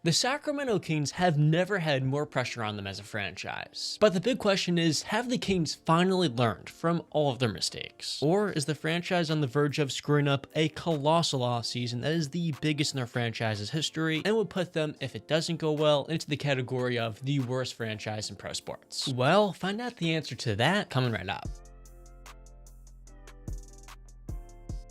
The Sacramento Kings have never had more pressure on them as a franchise. But the big question is, have the Kings finally learned from all of their mistakes? Or is the franchise on the verge of screwing up a colossal offseason that is the biggest in their franchise's history and would put them, if it doesn't go well, into the category of the worst franchise in pro sports? Well, find out the answer to that coming right up.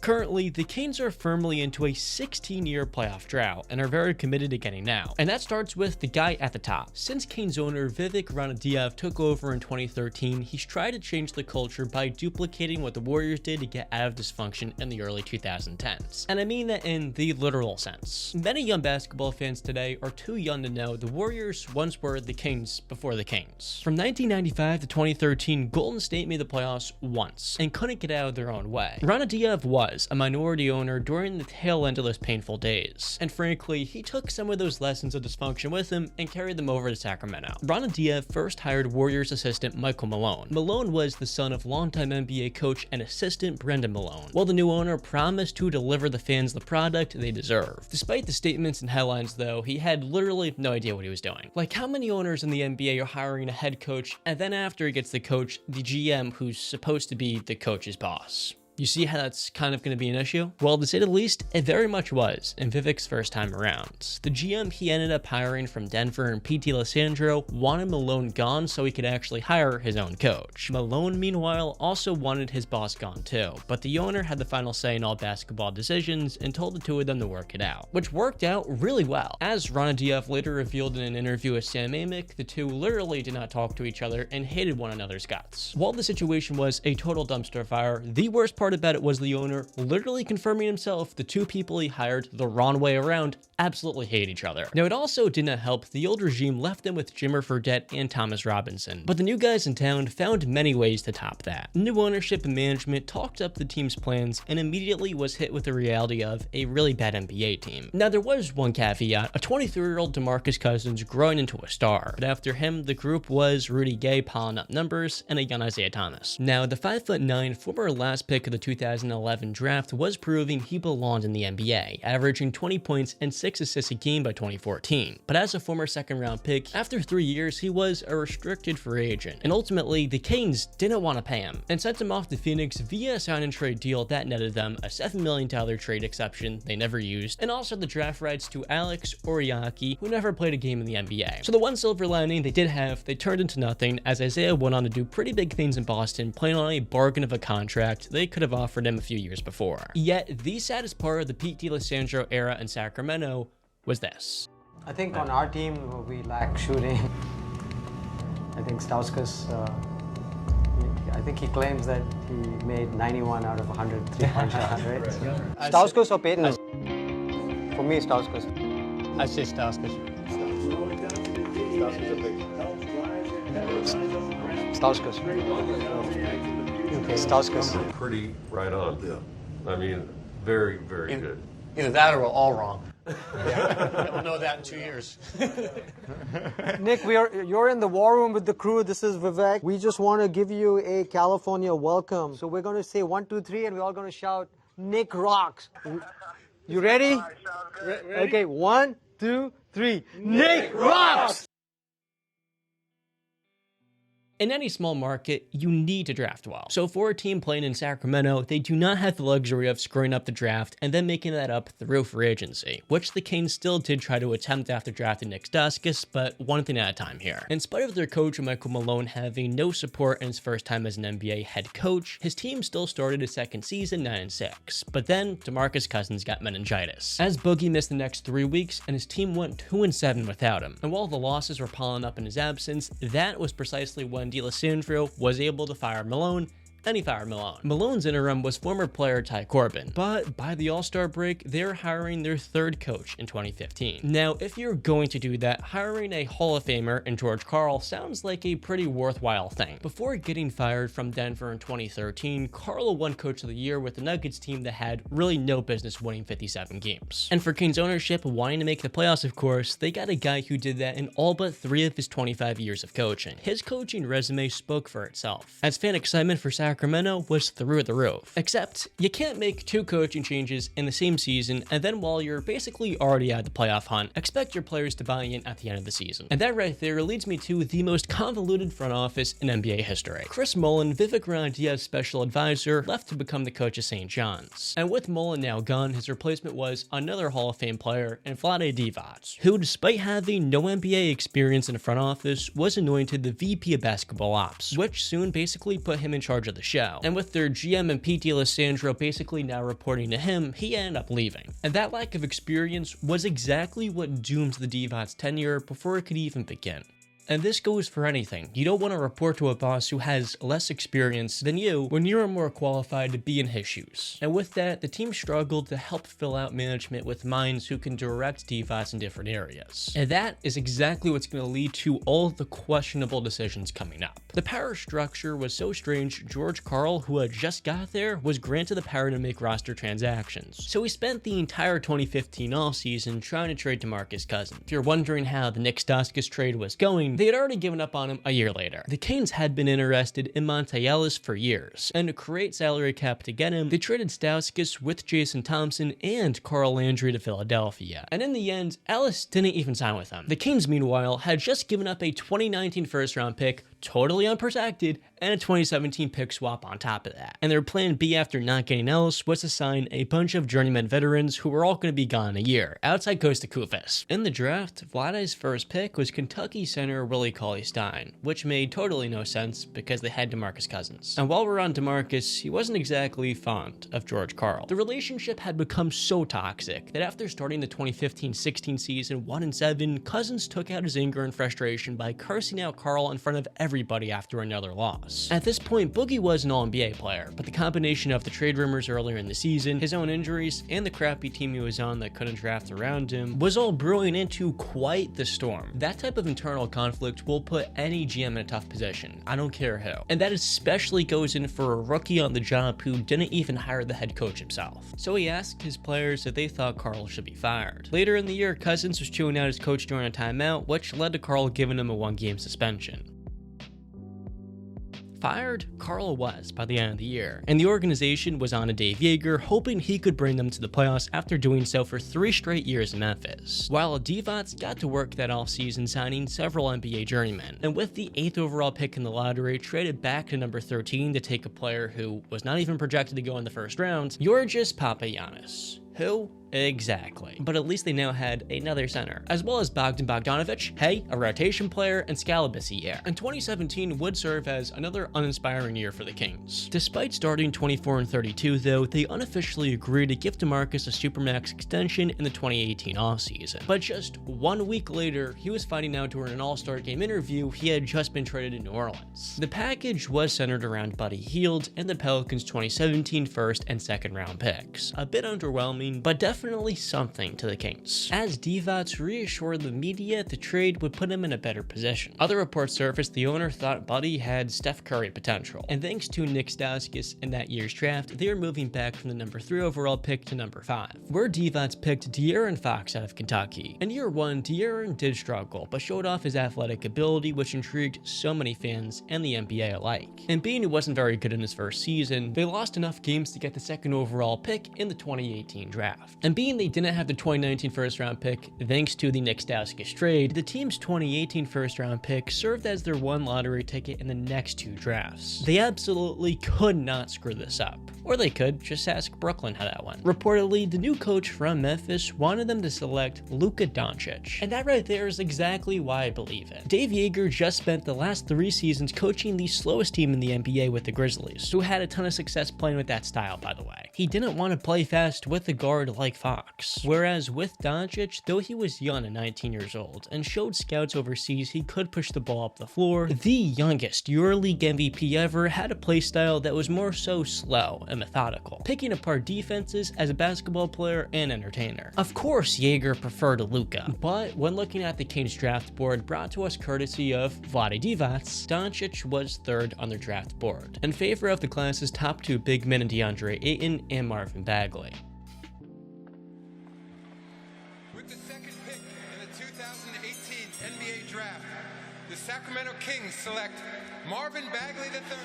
Currently, the Kings are firmly into a 16-year playoff drought and are very committed to getting out. And that starts with the guy at the top. Since Kings owner Vivek Ranadive took over in 2013, he's tried to change the culture by duplicating what the Warriors did to get out of dysfunction in the early 2010s. And I mean that in the literal sense. Many young basketball fans today are too young to know the Warriors once were the Kings before the Kings. From 1995 to 2013, Golden State made the playoffs once and couldn't get out of their own way. Ranadive was a minority owner during the tail end of those painful days, and frankly, he took some of those lessons of dysfunction with him and carried them over to Sacramento. Ranadive first hired Warriors assistant Michael Malone. Malone was the son of longtime NBA coach and assistant Brendan Malone, while the new owner promised to deliver the fans the product they deserve. Despite the statements and headlines though, he had literally no idea what he was doing. Like, how many owners in the NBA are hiring a head coach and then after he gets the coach, the GM who's supposed to be the coach's boss? You see how that's kind of going to be an issue? Well, to say the least, it very much was in Vivek's first time around. The GM he ended up hiring from Denver and P.T. Lissandro wanted Malone gone so he could actually hire his own coach. Malone, meanwhile, also wanted his boss gone too, but the owner had the final say in all basketball decisions and told the two of them to work it out, which worked out really well. As Ranadive later revealed in an interview with Sam Amick, the two literally did not talk to each other and hated one another's guts. While the situation was a total dumpster fire, the worst part about it was the owner literally confirming himself the two people he hired the wrong way around absolutely hate each other. Now, it also did not help the old regime left them with Jimmer Fredette and Thomas Robinson, but the new guys in town found many ways to top that. New ownership and management talked up the team's plans and immediately was hit with the reality of a really bad NBA team. Now, there was one caveat, a 23-year-old Demarcus Cousins growing into a star, but after him, the group was Rudy Gay piling up numbers and a young Isaiah Thomas. Now, the 5'9" former last pick of the 2011 draft was proving he belonged in the NBA, averaging 20 points and 6 assists a game by 2014. But as a former second-round pick, after 3 years, he was a restricted free agent, and ultimately, the Kings didn't want to pay him and sent him off to Phoenix via a sign-and-trade deal that netted them a $7 million trade exception they never used, and also the draft rights to Alex Oriaki, who never played a game in the NBA. So the one silver lining they did have, they turned into nothing, as Isaiah went on to do pretty big things in Boston, playing on a bargain of a contract they could have offered him a few years before. Yet, the saddest part of the P.T. Lissandro era in Sacramento was this. I think on our team, we lack shooting. I think Stauskas, I think he claims that he made 91 out of 100 3-point shots, right? Stauskas or Payton? For me, Stauskas. I say Stauskas. Stauskas. Okay, Stauskas. Pretty right on. Yeah. I mean, very, very good. Either that or we're all wrong. We'll know that in 2 years. Nick, you're in the war room with the crew. This is Vivek. We just want to give you a California welcome. So we're going to say 1, 2, 3, and we're all going to shout, Nick rocks. You ready? All right, sounds good. Okay, 1, 2, 3. Nick rocks! In any small market, you need to draft well. So for a team playing in Sacramento, they do not have the luxury of screwing up the draft and then making that up through free agency, which the Kings still did try to attempt after drafting Nick Stauskas, but one thing at a time here. In spite of their coach Michael Malone having no support in his first time as an NBA head coach, his team still started his second season 9-6, but then Demarcus Cousins got meningitis, as Boogie missed the next 3 weeks and his team went 2-7 without him. And while the losses were piling up in his absence, that was precisely when Lissandro was able to fire Malone, and he fired Malone. Malone's interim was former player Ty Corbin, but by the All-Star break, they're hiring their third coach in 2015. Now, if you're going to do that, hiring a Hall of Famer in George Karl sounds like a pretty worthwhile thing. Before getting fired from Denver in 2013, Karl won Coach of the Year with the Nuggets team that had really no business winning 57 games. And for Kings ownership wanting to make the playoffs, of course, they got a guy who did that in all but 3 of his 25 years of coaching. His coaching resume spoke for itself. As fan excitement for Sacramento Sacramento was through the roof. Except, you can't make 2 coaching changes in the same season, and then while you're basically already at the playoff hunt, expect your players to buy in at the end of the season. And that right there leads me to the most convoluted front office in NBA history. Chris Mullin, Vivek Ranadive's special advisor, left to become the coach of St. John's. And with Mullin now gone, his replacement was another Hall of Fame player in Vlade Divac, who, despite having no NBA experience in the front office, was anointed the VP of Basketball Ops, which soon basically put him in charge of the show. And with their GM and PT Alessandro basically now reporting to him, he ended up leaving. And that lack of experience was exactly what doomed the Divac tenure before it could even begin. And this goes for anything. You don't want to report to a boss who has less experience than you when you're more qualified to be in his shoes. And with that, the team struggled to help fill out management with minds who can direct Divac in different areas. And that is exactly what's going to lead to all of the questionable decisions coming up. The power structure was so strange, George Karl, who had just got there, was granted the power to make roster transactions. So he spent the entire 2015 offseason trying to trade Demarcus Cousins. If you're wondering how the Nick-Stauskas trade was going, they had already given up on him a year later. The Canes had been interested in Monta Ellis for years, and to create salary cap to get him, they traded Stauskas with Jason Thompson and Carl Landry to Philadelphia. And in the end, Ellis didn't even sign with them. The Canes, meanwhile, had just given up a 2019 first-round pick, totally unprotected, and a 2017 pick swap on top of that. And their plan B after not getting Ellis was to sign a bunch of journeyman veterans who were all going to be gone in a year, outside Ghostrifter Koufis. In the draft, Vlade's first pick was Kentucky center Willie Cauley-Stein, which made totally no sense because they had Demarcus Cousins. And while we're on Demarcus, he wasn't exactly fond of George Karl. The relationship had become so toxic that after starting the 2015-16 season 1-7, Cousins took out his anger and frustration by cursing out Karl in front of everybody after another loss. At this point, Boogie was an All-NBA player, but the combination of the trade rumors earlier in the season, his own injuries, and the crappy team he was on that couldn't draft around him was all brewing into quite the storm. That type of internal conflict will put any GM in a tough position, I don't care who. And that especially goes in for a rookie on the job who didn't even hire the head coach himself. So he asked his players if they thought Karl should be fired. Later in the year, Cousins was chewing out his coach during a timeout, which led to Karl giving him a 1-game suspension. Fired, Karl was by the end of the year, and the organization was on a Dave Joerger, hoping he could bring them to the playoffs after doing so for 3 straight years in Memphis. While Divac got to work that offseason signing several NBA journeymen, and with the 8th overall pick in the lottery traded back to number 13 to take a player who was not even projected to go in the first round, Georgios Papagiannis. Who? Exactly. But at least they now had another center, as well as Bogdan Bogdanovic, hey, a rotation player, and Scalabisi. And 2017 would serve as another uninspiring year for the Kings. Despite starting 24-32 though, they unofficially agreed to give DeMarcus a Supermax extension in the 2018 offseason. But just 1 week later, he was finding out during an All-Star Game interview he had just been traded to New Orleans. The package was centered around Buddy Hield and the Pelicans' 2017 first and second round picks. A bit underwhelming, but definitely something to the Kings. As Divac reassured the media, the trade would put him in a better position. Other reports surfaced the owner thought Buddy had Steph Curry potential, and thanks to Nick Stauskas in that year's draft, they are moving back from the number 3 overall pick to number 5, where Divac picked De'Aaron Fox out of Kentucky. In year 1, De'Aaron did struggle, but showed off his athletic ability, which intrigued so many fans and the NBA alike. And being he wasn't very good in his first season, they lost enough games to get the 2nd overall pick in the 2018 draft. And being they didn't have the 2019 first round pick, thanks to the Nick Stauskas trade, the team's 2018 first round pick served as their 1 lottery ticket in the next 2 drafts. They absolutely could not screw this up. Or they could, just ask Brooklyn how that went. Reportedly, the new coach from Memphis wanted them to select Luka Doncic. And that right there is exactly why I believe it. Dave Joerger just spent the last 3 seasons coaching the slowest team in the NBA with the Grizzlies, who had a ton of success playing with that style, by the way. He didn't want to play fast with a guard like Fox. Whereas with Doncic, though he was young at 19 years old and showed scouts overseas he could push the ball up the floor, the youngest EuroLeague MVP ever had a playstyle that was more so slow and methodical, picking apart defenses as a basketball player and entertainer. Of course, Joerger preferred Luka, but when looking at the Kings draft board brought to us courtesy of Vlade Divac, Doncic was 3rd on their draft board, in favor of the class's top 2 big men in DeAndre Ayton and Marvin Bagley. With the 2nd pick in the 2018 NBA draft, the Sacramento Kings select Marvin Bagley III.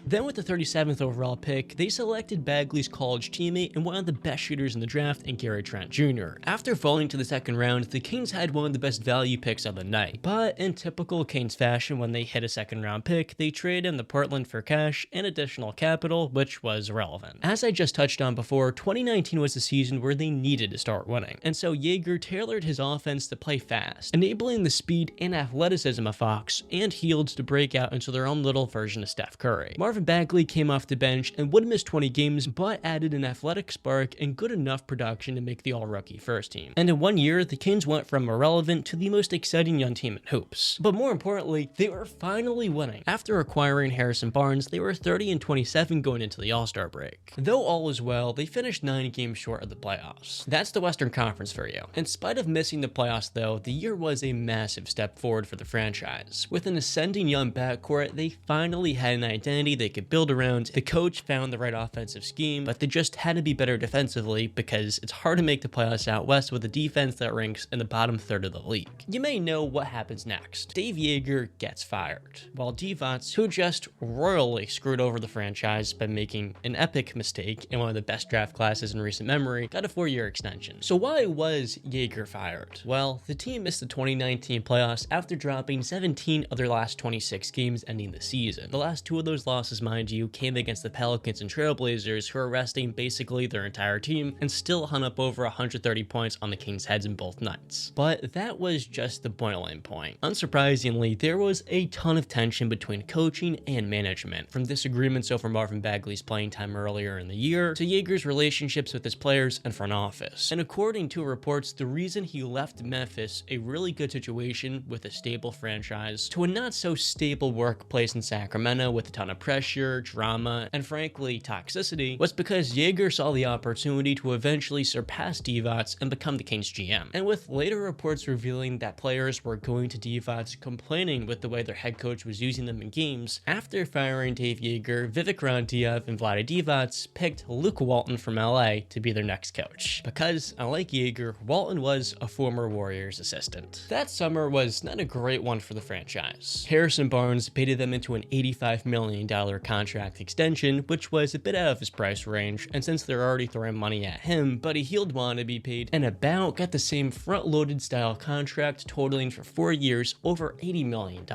Then with the 37th overall pick, they selected Bagley's college teammate and one of the best shooters in the draft in Gary Trent Jr. After falling to the second round, the Kings had one of the best value picks of the night. But in typical Kings fashion, when they hit a second round pick, they traded in the Portland for cash and additional capital, which was irrelevant. As I just touched on before, 2019 was the season where they needed to start winning, and so Jaeger tailored his offense to play fast, enabling the speed and athleticism of Fox and Hield to break out into their own little version of Steph Curry. Marvin Bagley came off the bench and would miss 20 games, but added an athletic spark and good enough production to make the all-rookie first team. And in 1 year, the Kings went from irrelevant to the most exciting young team in hoops. But more importantly, they were finally winning. After acquiring Harrison Barnes, they were 30-27 going into the All-Star break. Though all is well, they finished 9 games short of the playoffs. That's the Western Conference for you. In spite of missing the playoffs though, the year was a massive step forward for the franchise. With an ascending young backcourt, they finally had an identity they could build around. The coach found the right offensive scheme, but they just had to be better defensively because it's hard to make the playoffs out west with a defense that ranks in the bottom third of the league. You may know what happens next. Dave Joerger gets fired, while Divac, who just royally screwed over the franchise by making an epic mistake in one of the best draft classes in recent memory, got a 4-year extension. So why was Joerger fired? Well, the team missed the 2019 playoffs after dropping 17 of their last 26 games ending the season. The last 2 of those losses, mind you, came against the Pelicans and Trailblazers, who are resting basically their entire team and still hung up over 130 points on the Kings' heads in both nights. But that was just the boiling point. Unsurprisingly, there was a ton of tension between coaching and management, from disagreements over Marvin Bagley's playing time earlier in the year to Joerger's relationships with his players and front office. And according to reports, the reason he left Memphis, a really good situation with a stable franchise, to a not so stable workplace in Sacramento with a ton of pressure, drama, and frankly toxicity, was because Joerger saw the opportunity to eventually surpass Divac and become the Kings GM. And with later reports revealing that players were going to Divac complaining with the way their head coach was using them in games, after firing Dave Joerger, Vivek Ranadive and Vlade Divac picked Luke Walton from LA to be their next coach. Because, unlike Joerger, Walton was a former Warriors assistant. That summer was not a great one for the franchise. Harrison Barnes baited them into an $85 million contract extension, which was a bit out of his price range, and since they're already throwing money at him, Buddy Hield wanted to be paid and about got the same front-loaded style contract totaling for 4 years over $80 million.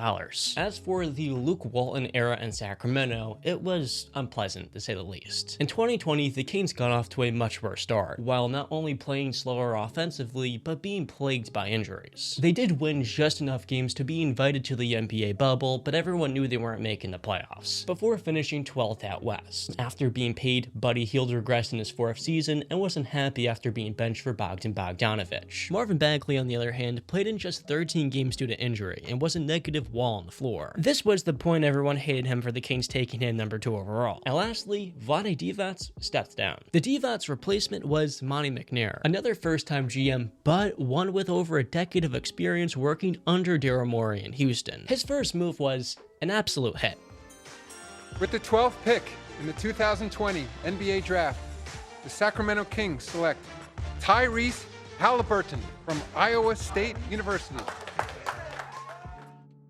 As for the Luke Walton era in Sacramento, it was unpleasant to say the least. In 2020, the Kings got off to a much worse start, while not only playing slower offensively, but being plagued by injuries. They did win just enough games to be invited to the NBA bubble, but everyone knew they weren't making the playoffs, before finishing 12th out west. After being paid, Buddy Hield regressed in his 4th season and wasn't happy after being benched for Bogdan Bogdanovic. Marvin Bagley, on the other hand, played in just 13 games due to injury and was a negative wall on the floor. This was the point everyone hated him for the Kings taking him number 2 overall. And lastly, Vlade Divac stepped down. The Divac replacement was Monty McNair, another first-time GM, but one with over a decade of experience working under Daryl Morey in Houston. His first move was an absolute hit. With the 12th pick in the 2020 NBA Draft, the Sacramento Kings select Tyrese Halliburton from Iowa State University.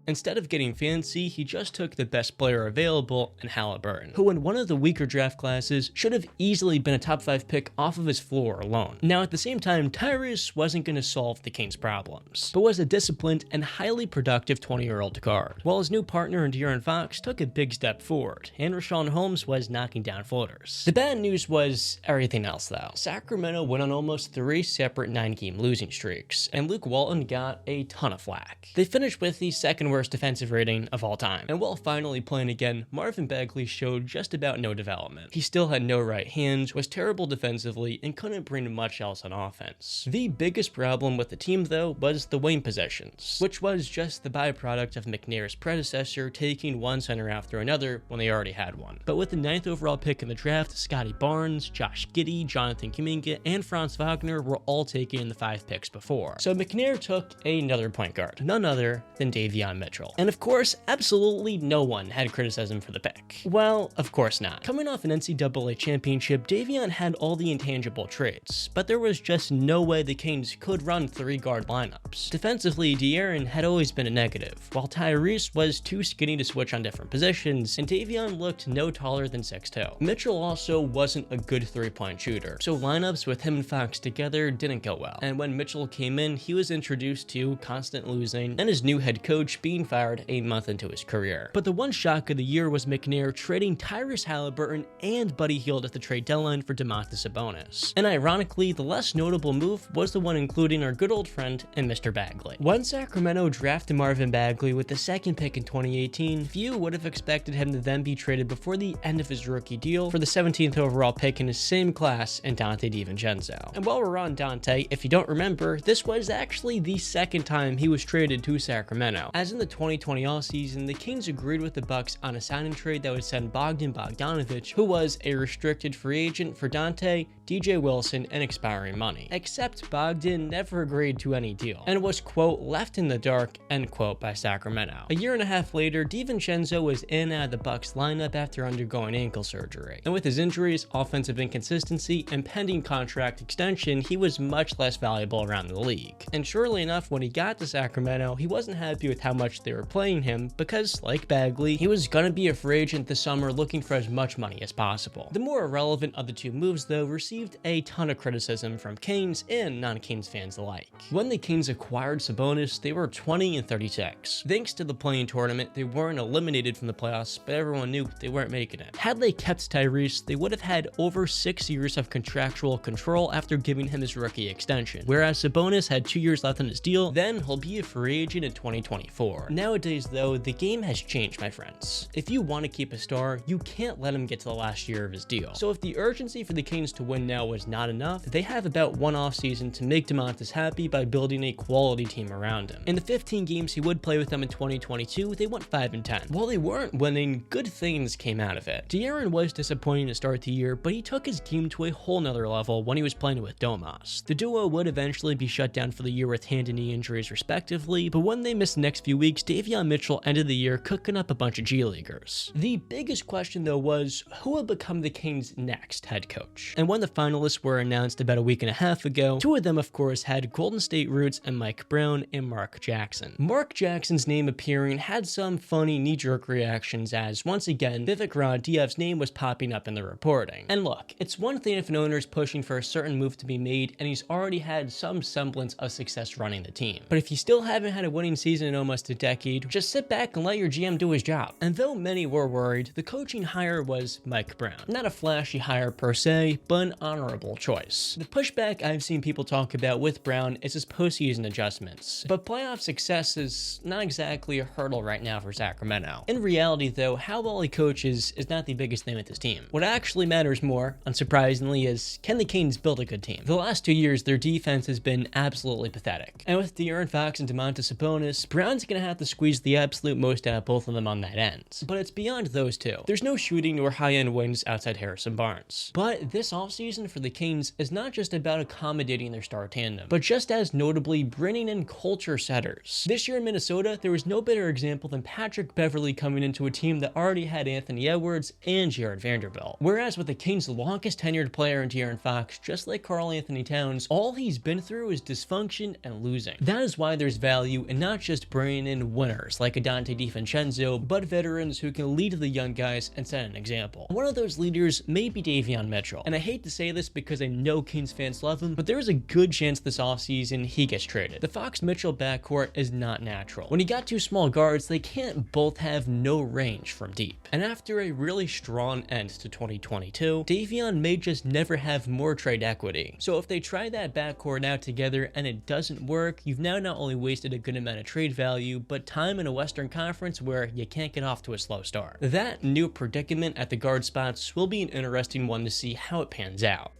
Instead of getting fancy, he just took the best player available in Halliburton, who in one of the weaker draft classes should have easily been a top 5 pick off of his floor alone. Now at the same time, Tyrese wasn't going to solve the Kings' problems, but was a disciplined and highly productive 20-year-old guard, while his new partner in De'Aaron Fox took a big step forward, and Richaun Holmes was knocking down floaters. The bad news was everything else though. Sacramento went on almost 3 separate 9-game losing streaks, and Luke Walton got a ton of flack. They finished with the second worst defensive rating of all time. And while finally playing again, Marvin Bagley showed just about no development. He still had no right hand, was terrible defensively, and couldn't bring much else on offense. The biggest problem with the team though was the wing possessions, which was just the byproduct of McNair's predecessor taking one center after another when they already had one. But with the 9th overall pick in the draft, Scotty Barnes, Josh Giddey, Jonathan Kuminga, and Franz Wagner were all taken in the 5 picks before. So McNair took another point guard, none other than Davion Mitchell. And of course, absolutely no one had criticism for the pick. Well, of course not. Coming off an NCAA championship, Davion had all the intangible traits, but there was just no way the Kings could run 3-guard lineups. Defensively, De'Aaron had always been a negative, while Tyrese was too skinny to switch on different positions, and Davion looked no taller than 6'2". Mitchell also wasn't a good 3-point shooter, so lineups with him and Fox together didn't go well. And when Mitchell came in, he was introduced to constant losing and his new head coach being fired a month into his career. But the one shock of the year was McNair trading Tyrese Haliburton and Buddy Hield at the trade deadline for Domantas Sabonis. And ironically, the less notable move was the one including our good old friend and Mr. Bagley. When Sacramento drafted Marvin Bagley with the 2nd pick in 2018, few would have expected him to then be traded before the end of his rookie deal for the 17th overall pick in his same class in Dante DiVincenzo. And while we're on Dante, if you don't remember, this was actually the 2nd time he was traded to Sacramento. As in the 2020 offseason, the Kings agreed with the Bucks on a signing trade that would send Bogdan Bogdanovic, who was a restricted free agent, for Dante, DJ Wilson, and expiring money. Except Bogdan never agreed to any deal, and was, quote, left in the dark, end quote, by Sacramento. A year and a half later, DiVincenzo was in and out of the Bucks lineup after undergoing ankle surgery. And with his injuries, offensive inconsistency, and pending contract extension, he was much less valuable around the league. And surely enough, when he got to Sacramento, he wasn't happy with how much they were playing him because, like Bagley, he was gonna be a free agent this summer looking for as much money as possible. The more irrelevant of the two moves, though, received a ton of criticism from Kings and non-Kings fans alike. When the Kings acquired Sabonis, they were 20-36. Thanks to the play-in tournament, they weren't eliminated from the playoffs, but everyone knew they weren't making it. Had they kept Tyrese, they would have had over 6 years of contractual control after giving him his rookie extension, whereas Sabonis had 2 years left on his deal, then he'll be a free agent in 2024. Nowadays, though, the game has changed, my friends. If you want to keep a star, you can't let him get to the last year of his deal. So if the urgency for the Kings to win now was not enough, they have about one offseason to make Domantas happy by building a quality team around him. In the 15 games he would play with them in 2022, they went 5-10. While they weren't winning, good things came out of it. De'Aaron was disappointing to start the year, but he took his game to a whole nother level when he was playing with Domas. The duo would eventually be shut down for the year with hand and knee injuries respectively, but when they missed the next few weeks, Davion Mitchell ended the year cooking up a bunch of G Leaguers. The biggest question though was, who would become the Kings' next head coach? And when the finalists were announced about a week and a half ago, two of them of course had Golden State roots and Mike Brown and Mark Jackson. Mark Jackson's name appearing had some funny knee-jerk reactions as, once again, Vivek Ranadive's name was popping up in the reporting. And look, it's one thing if an owner's pushing for a certain move to be made and he's already had some semblance of success running the team. But if you still haven't had a winning season in almost a decade, just sit back and let your GM do his job. And though many were worried, the coaching hire was Mike Brown. Not a flashy hire per se, but an honorable choice. The pushback I've seen people talk about with Brown is his postseason adjustments, but playoff success is not exactly a hurdle right now for Sacramento. In reality though, how well he coaches is not the biggest thing with this team. What actually matters more, unsurprisingly, is can the Kings build a good team? The last 2 years, their defense has been absolutely pathetic. And with De'Aaron Fox and Domantas Sabonis, Brown's gonna have to squeeze the absolute most out of both of them on that end. But it's beyond those two. There's no shooting or high-end wings outside Harrison Barnes. But this offseason for the Kings is not just about accommodating their star tandem, but just as notably bringing in culture setters. This year in Minnesota, there was no better example than Patrick Beverley coming into a team that already had Anthony Edwards and Jared Vanderbilt. Whereas with the Kings' longest tenured player in De'Aaron Fox, just like Karl Anthony Towns, all he's been through is dysfunction and losing. That is why there's value in not just bringing in winners like a Dante DiVincenzo, but veterans who can lead the young guys and set an example. One of those leaders may be Davion Mitchell, and I hate to say this because I know Kings fans love him, but there is a good chance this offseason he gets traded. The Fox-Mitchell backcourt is not natural. When you got two small guards, they can't both have no range from deep. And after a really strong end to 2022, Davion may just never have more trade equity. So if they try that backcourt out together and it doesn't work, you've now not only wasted a good amount of trade value, but time in a Western Conference where you can't get off to a slow start. That new predicament at the guard spots will be an interesting one to see how it pans out.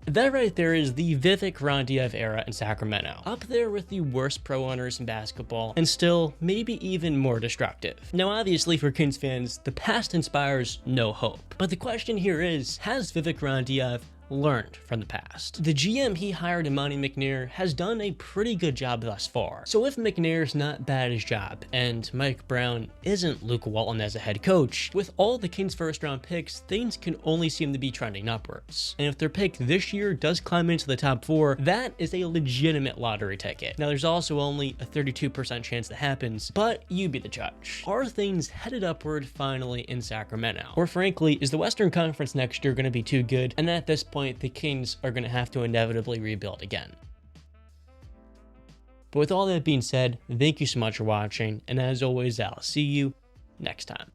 That right there is the Vivek Ranadive era in Sacramento, up there with the worst pro owners in basketball, and still maybe even more destructive. Now obviously for Kings fans, the past inspires no hope, but the question here is, has Vivek Ranadive learned from the past. The GM he hired in Monty McNair has done a pretty good job thus far. So if McNair's not bad at his job and Mike Brown isn't Luke Walton as a head coach, with all the Kings' first round picks, things can only seem to be trending upwards. And if their pick this year does climb into the top 4, that is a legitimate lottery ticket. Now there's also only a 32% chance that happens, but you be the judge. Are things headed upward finally in Sacramento? Or frankly, is the Western Conference next year going to be too good, and at this point the Kings are going to have to inevitably rebuild again? But with all that being said, thank you so much for watching, and as always, I'll see you next time.